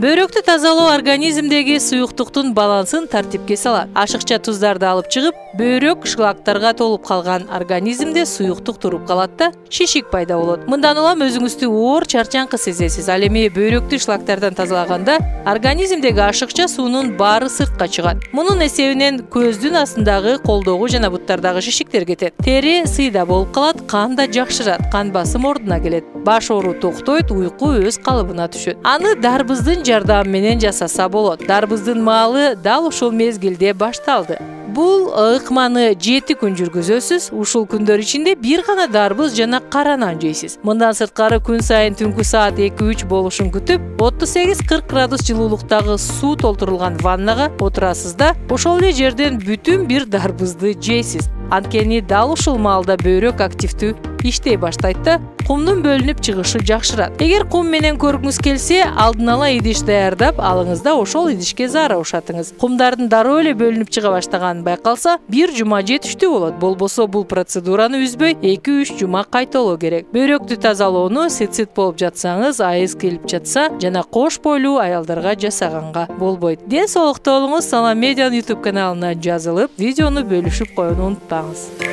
Бөйрөктү тазалоо организмдеги суюктуктун балансын тартипке салат. Ашыкча туздарды алып чыгып, бөйрөк шлактарга толуп калган организмде суюктук туруп калат да, шишик пайда болот. Мындан улам өзүңүздү оор чарчаңкы сезесиз. Ал эми бөйрөктү шлактардан тазалаганда организмдеги ашыкча суунун баары сыртка чыгат. Мунун эсебинен көздүн астындагы, колдогу жана буттардагы шишиктер кетет. Тери сыйда болуп калат, кан да жакшырат, кан басым ордуна келет. Баш оору токтойт, уйку өз калыбына түшөт. Аны дарбыздын жардамы менен жасаса болот. Дарбыздын маалы дал ушул мезгилде башталды. Бул ыкманы 7 күн жүргүзөсүз. Ушул күндөр ичинде бир гана дарбыз жана кара нан жейсиз. Мындан сырткары күн сайын түнкү саат 2-3 болушун күтүп, 38-40 градус жылуулуктагы суу толтурулган ваннага отурасыз да, ошол эле жерден бүтүн бир дарбызды жейсиз. Анткени дал ушул маалда бөйрөк активдүү иштей баштайт да, кумдун бөлүнүп чыгышы жакшырат. Эгер кум менен көргүңүз келсе, алдын ала идиш даярдап алыңыз да ошол идишке заара ушатыңыз. Кумдардын дароо эле бөлүнүп чыга баштаганын байкалса, бир жума жетиштүү болот. Болбосо бул процедураны үзбөй 2-3 жума кайталоо керек. Бөйрөктү тазалоону сыт болуп жатсаңыз, айыз келип жатса жана кош бойлуу аялдарга жасаганга болбойт. Ден соолукта болуңуз. Салам Медиа YouTube каналына жазылып, видеону бөлүшүп коюуну унутпаңыз.